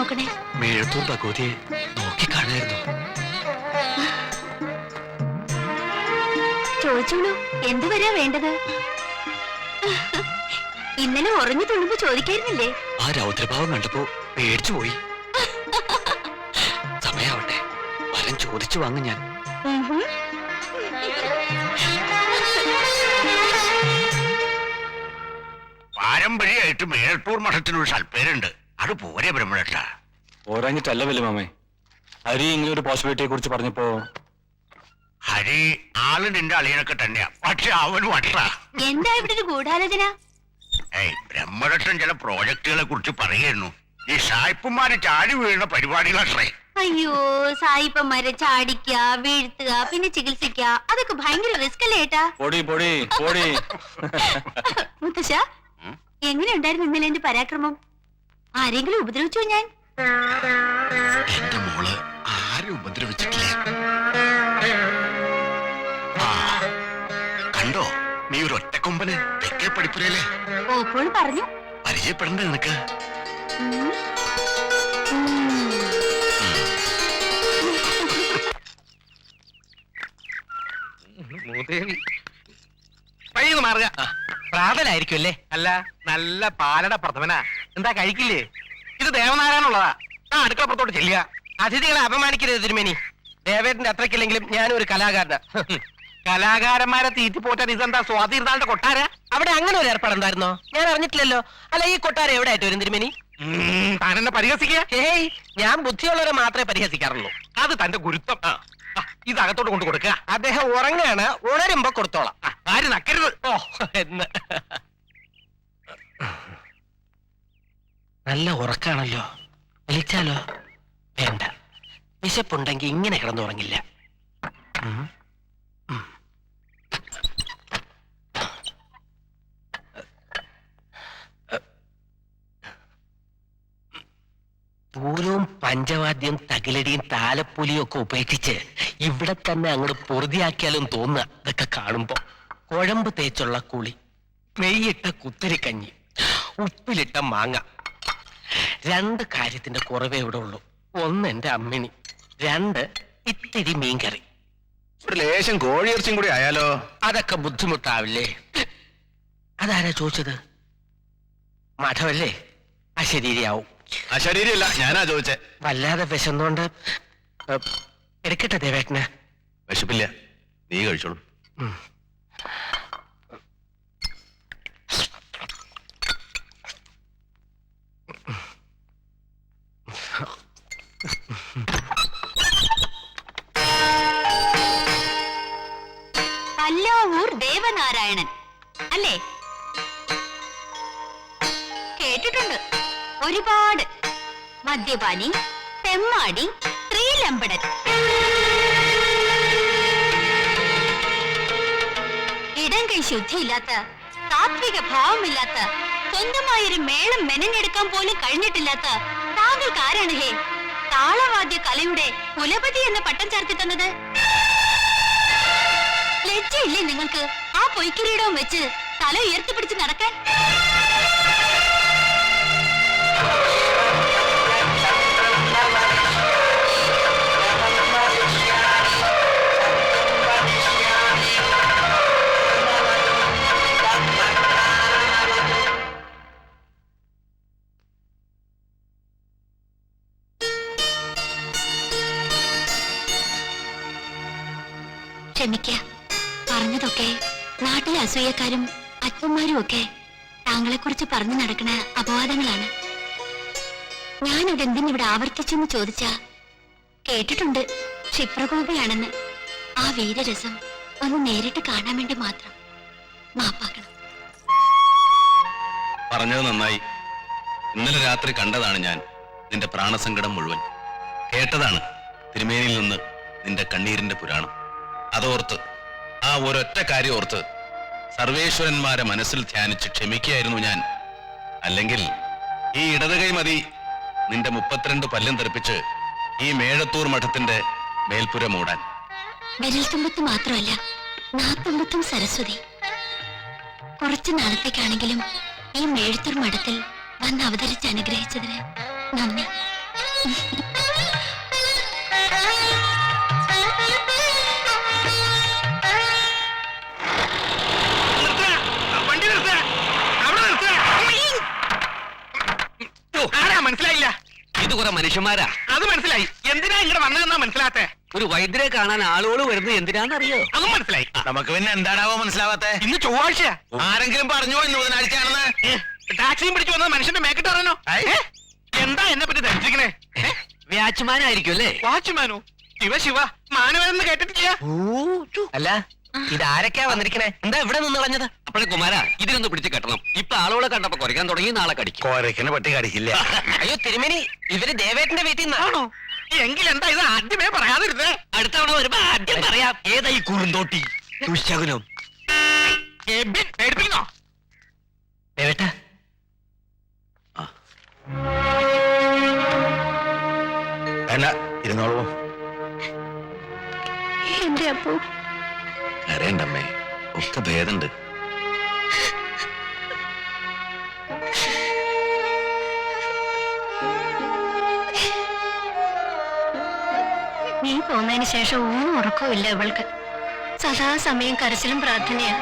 നോക്കണേ? മേഴത്തൂർ ഭഗവതിയെ നോക്കിക്കാണായിരുന്നു. ചോദിച്ചോളൂ, എന്തുവരെയാ വേണ്ടത്? ഇന്നലെ ഉറങ്ങി തുള്ളുമ്പോ ചോദിക്കായിരുന്നില്ലേ? ആ രൗദ്രഭാവം കണ്ടപ്പോ പേടിച്ചു പോയി. സമയാവട്ടെ, വരം ചോദിച്ചു വാങ്ങും ഞാൻ. പാരമ്പര്യമായിട്ട് മേഴത്തൂർ മഠത്തിനൊരു സൽപ്പേരുണ്ട്. അത് പോരെ ബ്രഹ്മണട്ട? പോരാഞ്ഞിട്ടല്ല വല്ല മാമേ. ഹരി ഇങ്ങനെ ഒരു പോസിബിലിറ്റിയെ കുറിച്ച് പറഞ്ഞപ്പോ ഹരി ആള് നിന്റെ അളിയനൊക്കെ തന്നെയാ, പക്ഷെ അവൻ വട്ട. എന്താ ഇവിടെ ഒരു ഗൂഢാലോചന? ബ്രഹ്മദത്തൻ ചില പ്രോജക്ടുകളെ കുറിച്ച് പറയായിരുന്നു. ഈ സായിപ്പന്മാര് ചാടി വീഴുന്ന പരിപാടികളത്രേ. അയ്യോ, സായിപ്പന്മാരെ ചാടിക്കുക, വീഴ്ത്തുക, പിന്നെ ചികിത്സിക്കുക, അതൊക്കെ ഭയങ്കര റിസ്ക് അല്ലേ ഏട്ടാ? മുത്തശ്ശ, എങ്ങനെ ഉണ്ടായിരുന്നു ഇന്നലെ എന്റെ പരാക്രമം? ആരെങ്കിലും ഉപദ്രവിച്ചോ? ഞാൻ എന്റെ മോള് ആരും ഉപദ്രവിച്ചിട്ടില്ല. കണ്ടോ, നീ ഒരു ഒറ്റക്കൊമ്പന് തെക്കേ പഠിപ്പുരയിലെ ഓപ്പോൾ പറഞ്ഞു. പരിചയപ്പെടണ്ടേ നിനക്ക്? വഴിന്ന് മാറുക. പ്രാതലായിരിക്കും അല്ലേ? അല്ല, നല്ല പാലട പ്രഥമനാ. എന്താ കഴിക്കില്ലേ? ഇത് ദേവനാരായണുള്ളതാ. ആ അടുക്കളപ്പുറത്തോട്ട് ചെല്ലുക. അതിഥികളെ അപമാനിക്കരുത് തിരുമേനി. ദേവേട്ടന്റെ അത്രയ്ക്കില്ലെങ്കിലും ഞാനൊരു കലാകാരനാ. കലാകാരന്മാരെ തീറ്റിപ്പോറ്റാൻ ഇതെന്താ സ്വാതിരുന്നാളുടെ കൊട്ടാര? അവിടെ അങ്ങനെ ഒരു ഏർപ്പാടുണ്ടായിരുന്നോ? ഞാൻ അറിഞ്ഞിട്ടില്ലല്ലോ. അല്ല, ഈ കൊട്ടാര എവിടെ ആയിട്ട് വരും തിരുമേനി? താൻ എന്നെ പരിഹസിക്കുക? ഏയ്, ഞാൻ ബുദ്ധിയുള്ളവരെ മാത്രമേ പരിഹസിക്കാറുള്ളൂ. അത് തന്റെ ഗുരുത്വം. ഇത് അകത്തോട്ട് കൊണ്ടു കൊടുക്കുക. അദ്ദേഹം ഉറങ്ങാണ്, ഉണരുമ്പോ കൊടുത്തോളാം. ആര് നക്കരുത്. ഓ, എന്ന് നല്ല ഉറക്കാണല്ലോ. വിളിച്ചാലോ? വേണ്ട, വിശപ്പുണ്ടെങ്കിൽ ഇങ്ങനെ കിടന്നുറങ്ങില്ല. പൂരവും പഞ്ചവാദ്യം തകിലടിയും താലപ്പൊലിയും ഒക്കെ ഉപേക്ഷിച്ച് ഇവിടെ തന്നെ അങ്ങോട്ട് പൊറുതിയാക്കിയാലും തോന്നുക ഇതൊക്കെ കാണുമ്പോ. കുഴമ്പ് തേച്ചുള്ള കുളി, നെയ്യിട്ട കുത്തിരിക്കഞ്ഞി, ഉപ്പിലിട്ട മാങ്ങ. രണ്ട് കാര്യത്തിന്റെ കുറവേ ഇവിടെ ഉള്ളൂ. ഒന്ന് എന്റെ അമ്മിണി, രണ്ട് ഇത്തിരി മീൻകറി. ഒരു ലേശം കോഴിയിറച്ചും കൂടി ആയാലോ? അതൊക്കെ ബുദ്ധിമുട്ടാവില്ലേ? അതാരാ ചോദിച്ചത്? മഠമല്ലേ? അശരീരിയാവും. അശരീരല്ല, ഞാനാ ചോദിച്ചേ. വല്ലാതെ വിശന്നോണ്ട് എടുക്കട്ടെ ദേവേട്ടന്? വിശപ്പില്ല, നീ കഴിച്ചോളൂ. പല്ലാവൂർ ദേവനാരായണൻ അല്ലേ? കേട്ടിട്ടുണ്ട് ഒരുപാട്. മദ്യപാനി, തെമ്മാടി, സ്ത്രീലമ്പടൻ. ഇടം കൈ ശുദ്ധിയില്ലാത്ത, സാത്വിക ഭാവമില്ലാത്ത, സ്വന്തമായൊരു മേളം മെനഞ്ഞെടുക്കാൻ പോലും കഴിഞ്ഞിട്ടില്ലാത്ത താങ്കൾക്ക് ആരാണ് ഹേ താളവാദ്യ കലയുടെ കുലപതി എന്ന പട്ടം ചാർത്തി തന്നത്? ലജ്ജയില്ലേ നിങ്ങൾക്ക് ആ പൊയ്ക്കിരീടവും വെച്ച് തല ഉയർത്തിപ്പിടിച്ച് നടക്കാൻ? ക്ഷമിക്ക, പറഞ്ഞതൊക്കെ നാട്ടിലെ അസൂയക്കാരും അച്ഛന്മാരും ഒക്കെ താങ്കളെ കുറിച്ച് പറഞ്ഞു നടക്കുന്ന അപവാദങ്ങളാണ്. ഞാനതെന്തിനിവിടെ ആവർത്തിച്ചെന്ന് ചോദിച്ചാ കേട്ടിട്ടുണ്ട് ക്ഷിപ്രകോപിയാണെന്ന്. ആ വീരരസം ഒന്ന് നേരിട്ട് കാണാൻ വേണ്ടി മാത്രം. മാപ്പാക്കണം. പറഞ്ഞത് നന്നായി. ഇന്നലെ രാത്രി കണ്ടതാണ് ഞാൻ നിന്റെ പ്രാണസങ്കടം മുഴുവൻ. കേട്ടതാണ് തിരുമേനിയിൽ നിന്ന് നിന്റെ കണ്ണീരിന്റെ പുരാണം. അതോർത്ത്, ആ ഒരൊറ്റ കാര്യം ഓർത്ത് സർവേശ്വരന്മാരെ മനസ്സിൽ ധ്യാനിച്ച് ക്ഷമിക്കുകയായിരുന്നു ഞാൻ. അല്ലെങ്കിൽ ഈ ഇടതുകൈ മതി നിന്റെ 32 പല്ലും തെറിപ്പിച്ച് ഈ മേഴത്തൂർ മഠത്തിന്റെ മേൽപ്പുര മൂടാൻ. വിരൽത്തുമ്പത്ത് മാത്രമല്ല, നാത്തുമ്പത്തും സരസ്വതി. കുറച്ചു നാളത്തേക്കാണെങ്കിലും ഈ മേഴത്തൂർ മഠത്തിൽ വന്ന് അവതരിച്ച് അനുഗ്രഹിച്ചതിന് നന്ദി. മനസ്സിലായില്ല. ഇത് കുറെ മനുഷ്യന്മാരാ. അത് മനസ്സിലായി. എന്തിനാ ഇങ്ങോട്ട് വന്നതെന്നാ മനസ്സിലാത്തെ? ഒരു വൈദ്യരെ കാണാൻ ആളുകൾ വരുന്നത് എന്തിനാന്നറിയോ? അതും മനസ്സിലായി. നമുക്ക് പിന്നെ എന്താണാവോ മനസ്സിലാവാത്തെ? ഇന്ന് ചൊവ്വാഴ്ച. ആരെങ്കിലും പറഞ്ഞോ ഇന്ന് ബുധനാഴ്ചയാണെന്ന്? ടാക്സിയും പിടിച്ചു വന്നത് മനുഷ്യന്റെ മേക്കിട്ട് അറിയണോ? എന്താ എന്നെ പറ്റി ധരിച്ചിരിക്കണേ? വ്യാച്ച്മാനായിരിക്കും അല്ലേ? വാച്ച്മാനോ? ശിവ ശിവ, മാനവനെന്ന് കേട്ടിട്ടില്ല. അല്ല, ഇതാരൊക്കെയാ വന്നിരിക്കണേ? എന്താ ഇവിടെ നിന്ന് കളഞ്ഞത്? അപ്പോഴേ കുമാര, ഇതിനൊന്ന് പിടിച്ച് കെട്ടണം. ഇപ്പൊ ആളുകളെ കണ്ടപ്പോ കുറയ്ക്കാൻ തുടങ്ങി, നാളെ കടിക്കും. കോരയ്ക്കുന്ന പട്ടി കടിക്കില്ല. അയ്യോ തിരുമേനി, ഇവര് ദേവേട്ടന്റെ വീട്ടിൽ നിന്നാണോ? എങ്കിൽ എന്താ ഇത് ആദ്യമേ പറയാതിരുന്നേ? അടുത്ത തവണ വരുമ്പോ ആദ്യം പറയാം. ഏതാ ഈ കുറുന്തോട്ടി? ദുശകുനം. പേടിപ്പിക്കുന്നോ? ദേവേട്ട, വേണ്ട, ഇരുന്നോളൂ. എന്റെ അപ്പു, കരയണ്ടമ്മേ, ഒക്കെ ഭേദമുണ്ട്. നീ പോന്നതിന് ശേഷം ഒന്നും ഉറക്കമില്ല ഇവൾക്ക്. സദാസമയം കരച്ചിലും പ്രാർത്ഥനയാ.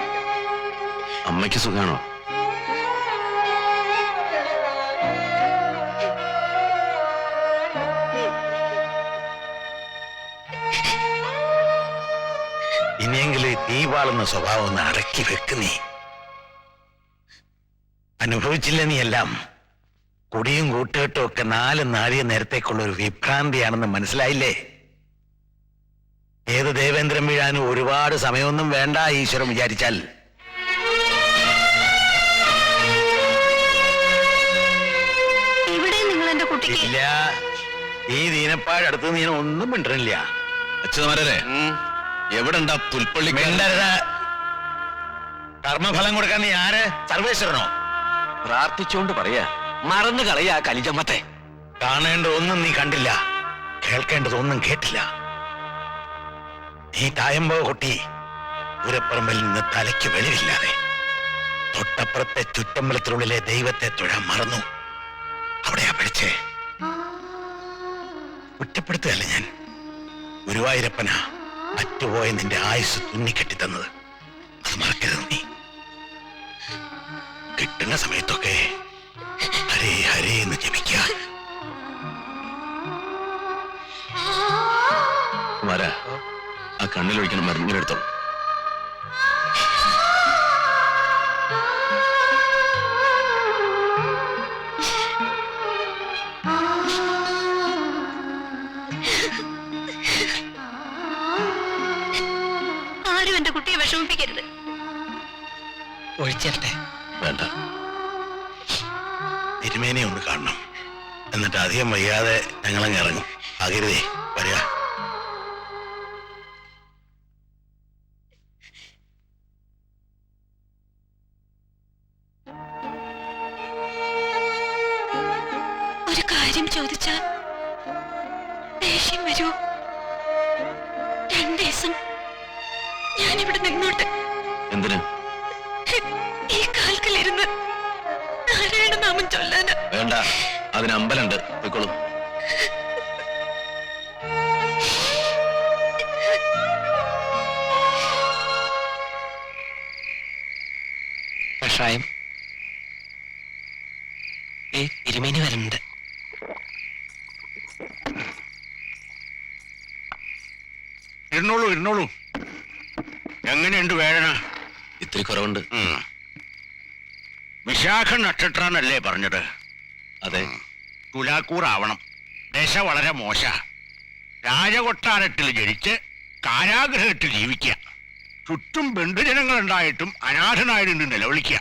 അമ്മയ്ക്ക് സുഖാണോ? ഇനിയെങ്കിലും തീ പാളുന്ന സ്വഭാവം ഒന്ന് അടക്കി വെക്ക്. നീ അനുഭവിച്ചില്ല നീ എല്ലാം. കുടിയും കൂട്ടുകെട്ടും ഒക്കെ 4 നാഴിക നേരത്തേക്കുള്ള ഒരു വിഭ്രാന്തിയാണെന്ന് മനസ്സിലായില്ലേ? ഏത് ദേവേന്ദ്രൻ വീഴാനും ഒരുപാട് സമയമൊന്നും വേണ്ട, ഈശ്വരൻ വിചാരിച്ചാൽ. ഇവിടെ നിങ്ങൾ എന്റെ കുട്ടിക്ക് ഇല്ല, ഈ ദീനപ്പാഴടുത്ത് നീ ഒന്നും മിണ്ടണില്ല. അച്ഛന്മാരെ എവിടെ ഉണ്ടാ പുൽപ്പള്ളി? മിണ്ടരുത്. കർമ്മഫലം കൊടുക്കാൻ നീ ആര്? സർവേശ്വരനോ? പ്രാർത്ഥിച്ചോണ്ട് പറയാ, മറന്നു കളയാ കലിജമ്മത്തെ. കാണേണ്ടതൊന്നും നീ കണ്ടില്ല, കേൾക്കേണ്ടതൊന്നും കേട്ടില്ല. നീ തായമ്പോ കൊട്ടി പൂരപ്പറമ്പിൽ നിന്ന് തലയ്ക്ക് വെളിവില്ലാതെ തൊട്ടപ്പുറത്തെ ചുറ്റമ്പലത്തിനുള്ളിലെ ദൈവത്തെ തൊഴാൻ മറന്നു. അവിടെയാ പഠിച്ചേ. കുറ്റപ്പെടുത്തുകയല്ല ഞാൻ. ഗുരുവായൂരപ്പനാ അറ്റുപോയ നിന്റെ ആയുസ് തുന്നിക്കെട്ടി തന്നത്. അത് മറക്കരുത് നീ. കിട്ടുന്ന സമയത്തൊക്കെ ഹരേ ഹരേ എന്ന് ജപിക്കുക. കുമാര, ആ കണ്ണിലൊഴിക്കണം മരുന്നിനെടുത്തോ. ആരും എന്റെ കുട്ടിയെ വിഷമിപ്പിക്കരുത്. ഒഴിച്ചേട്ടെ. വേണ്ട, തിരുമേനെ ഒന്ന് കാണണം. എന്നിട്ട് അധികം വയ്യാതെ ഞങ്ങളങ്ങ് ഇറങ്ങും. ആകരുതേ, വരിക. ഒരു കാര്യം ചോദിച്ചാൽ ദേഷ്യം വരൂ? 2 ദിവസം ഞാനിവിടെ നിന്നോട്ടെ. എന്തിന്? ഈ കാൽക്കലിരുന്ന് നാരായണ നാമം ചൊല്ലാന്. വേണ്ട, അതിന് അമ്പലമുണ്ട്, പോയിക്കോളൂ. കഷായം. തിരുമേനി വരുന്നുണ്ട്. ഇരുന്നോളൂ, ഇരുന്നോളൂ. എങ്ങനെയുണ്ട് വേദന? ഇത്തിരി കുറവുണ്ട്. വിശാഖ നക്ഷത്രന്നല്ലേ പറഞ്ഞത്? അതെ. തുലാക്കൂറാവണം. ദശ വളരെ മോശ. രാജകൊട്ടാരത്തിൽ ജനിച്ച് കാരാഗ്രഹത്തിൽ ജീവിക്കുക. ചുറ്റും ബന്ധുജനങ്ങൾ ഉണ്ടായിട്ടും അനാഥനായിരുന്നു നിലവിളിക്കുക.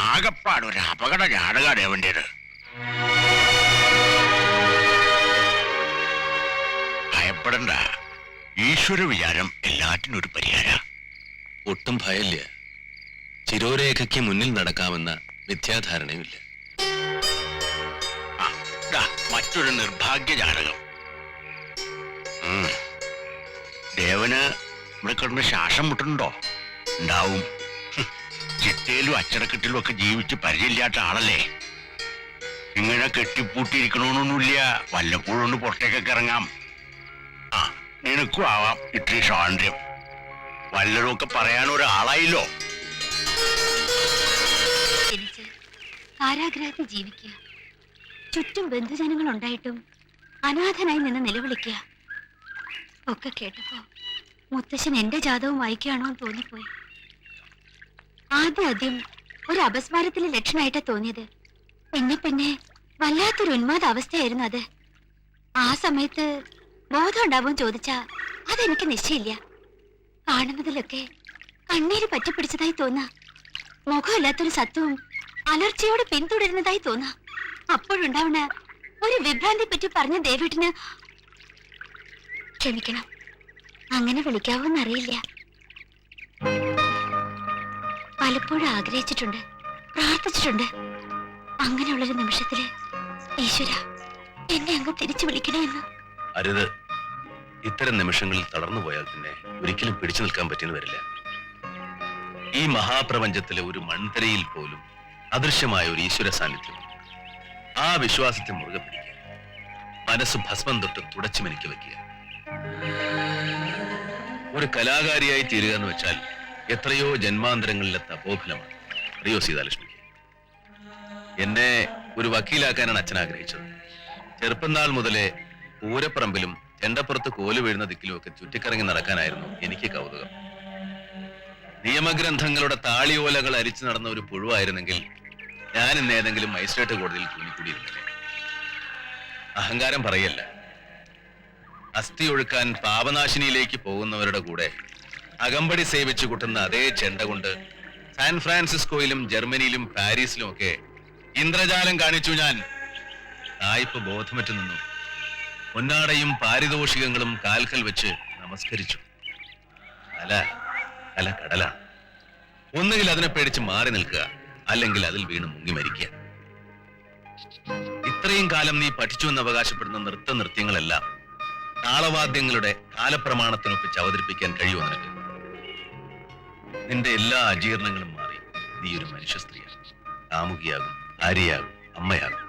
ആകപ്പാട് ഒരു അപകട ജാതക ദേവന്റേത്. ഭയപ്പെടണ്ട. ഈശ്വര വിചാരം എല്ലാറ്റിനും ഒരു പരിഹാര. ഒട്ടും ഭയമില്ല. ചിരോരേഖയ്ക്ക് മുന്നിൽ നടക്കാമെന്ന മിഥ്യാധാരണയുമില്ല. മറ്റൊരു നിർഭാഗ്യ ജാതകം. ദേവന് ഇവിടെ കിടന്ന് ശ്വാസം മുട്ടുന്നുണ്ടോ? ഉണ്ടാവും. ചിട്ടയിലും അച്ചടക്കെട്ടിലും ഒക്കെ ജീവിച്ച് പരിചയമില്ലാത്ത ആളല്ലേ. ഇങ്ങനെ കെട്ടിപ്പൂട്ടിയിരിക്കണമെന്നൊന്നുമില്ല. വല്ലപ്പോഴും ഒന്ന് പുറത്തേക്കൊക്കെ ഇറങ്ങാം. നിനക്കും ആവാം ഇത്രയും സ്വാതന്ത്ര്യം. വല്ലതും ഒക്കെ പറയാൻ ഒരാളായില്ലോ. കാരാഗ്രഹത്തിൽ ജീവിക്കുക ചുറ്റും ബന്ധുജനങ്ങൾ ഉണ്ടായിട്ടും അനാഥനായി നിന്ന് നിലവിളിക്കുക. ഒക്കെ കേട്ടപ്പോ മുത്തശ്ശൻ എന്റെ ജാതവും വായിക്കുകയാണോ എന്ന് തോന്നിപ്പോയി. ആദ്യം ഒരു അപസ്മാരത്തിലെ ലക്ഷണമായിട്ടാ തോന്നിയത്. പിന്നെ വല്ലാത്തൊരു ഉന്മാദ അവസ്ഥയായിരുന്നു അത്. ആ സമയത്ത് ബോധം ഉണ്ടാവും ചോദിച്ചാ അതെനിക്ക് നിശ്ചയില്ല. കാണുന്നതിലൊക്കെ കണ്ണീര് പറ്റിപ്പിടിച്ചതായി തോന്നാ. മുഖമില്ലാത്തൊരു സത്വവും അലർച്ചയോടെ പിന്തുടരുന്നതായി തോന്നാ. അപ്പോഴുണ്ടാവണ ഒരു വിഭ്രാന്തി പറ്റി പറഞ്ഞ ദേവേട്ടിന് ക്ഷമിക്കണം, അങ്ങനെ വിളിക്കാവോന്നറിയില്ല. പലപ്പോഴും ആഗ്രഹിച്ചിട്ടുണ്ട്, പ്രാർത്ഥിച്ചിട്ടുണ്ട്. അങ്ങനെയുള്ളൊരു നിമിഷത്തില് ഈശ്വര എന്നെ അങ്ങ് തിരിച്ചു വിളിക്കണേ എന്ന്. അരുത്. ഇത്തരം നിമിഷങ്ങളിൽ തളർന്നു പോയാൽ പിന്നെ ഒരിക്കലും പിടിച്ചു നിൽക്കാൻ പറ്റിയെന്ന് വരില്ല. ഈ മഹാപ്രപഞ്ചത്തിലെ ഒരു മൺതരയിൽ പോലും അദൃശ്യമായ ഒരു ഈശ്വര സാന്നിധ്യം. ആ വിശ്വാസത്തെ മുറുകെ പിടിക്കുക. മനസ്സ് ഭസ്മം തൊട്ട് തുടച്ചു മെനിക്ക് വെക്കുക. ഒരു കലാകാരിയായി തീരുക എന്ന് വെച്ചാൽ എത്രയോ ജന്മാന്തരങ്ങളിലെ തപോഫലമാണ്. അറിയോ സീതാലക്ഷ്മിക്ക്? എന്നെ ഒരു വക്കീലാക്കാനാണ് അച്ഛൻ ആഗ്രഹിച്ചത്. ചെറുപ്പം നാൾ മുതലേ പൂരപ്പറമ്പിലും ചെണ്ടപ്പുറത്ത് കോല് വീഴുന്ന ദിക്കിലുമൊക്കെ ചുറ്റിക്കറങ്ങി നടക്കാനായിരുന്നു എനിക്ക് കൗതുകം. നിയമഗ്രന്ഥങ്ങളുടെ താളിയോലകൾ അരിച്ചു നടന്ന ഒരു പുഴുവായിരുന്നെങ്കിൽ ഞാൻ ഇന്ന് ഏതെങ്കിലും മജിസ്ട്രേറ്റ് കോടതിയിൽ തൂങ്ങിക്കൂടിയിരുന്നില്ലേ. അഹങ്കാരം പറയല്ല. അസ്ഥി ഒഴുക്കാൻ പാപനാശിനിയിലേക്ക് പോകുന്നവരുടെ കൂടെ അകമ്പടി സേവിച്ചു കൂട്ടുന്ന അതേ ചെണ്ട കൊണ്ട് സാൻ ഫ്രാൻസിസ്കോയിലും ജർമ്മനിയിലും പാരീസിലും ഒക്കെ ഇന്ദ്രജാലം കാണിച്ചു ഞാൻ. നായിപ്പ് ബോധമറ്റു നിന്നു. പൊന്നാടയും പാരിതോഷികങ്ങളും കാൽക്കൽ വെച്ച് നമസ്കരിച്ചു. അല കടലാണ്. ഒന്നുകിൽ അതിനെ പേടിച്ച് മാറി നിൽക്കുക, അല്ലെങ്കിൽ അതിൽ വീണ് മുങ്ങി മരിക്കുക. ഇത്രയും കാലം നീ പഠിച്ചു എന്ന് അവകാശപ്പെടുന്ന നൃത്യങ്ങളെല്ലാം താളവാദ്യങ്ങളുടെ കാലപ്രമാണത്തിനൊപ്പിച്ച് അവതരിപ്പിക്കാൻ കഴിയുമോ നിനക്ക്? നിന്റെ എല്ലാ അജീർണങ്ങളും മാറി നീ ഒരു മനുഷ്യ സ്ത്രീയാണ്. കാമുകിയാകും, ഭാര്യയാകും, അമ്മയാകും.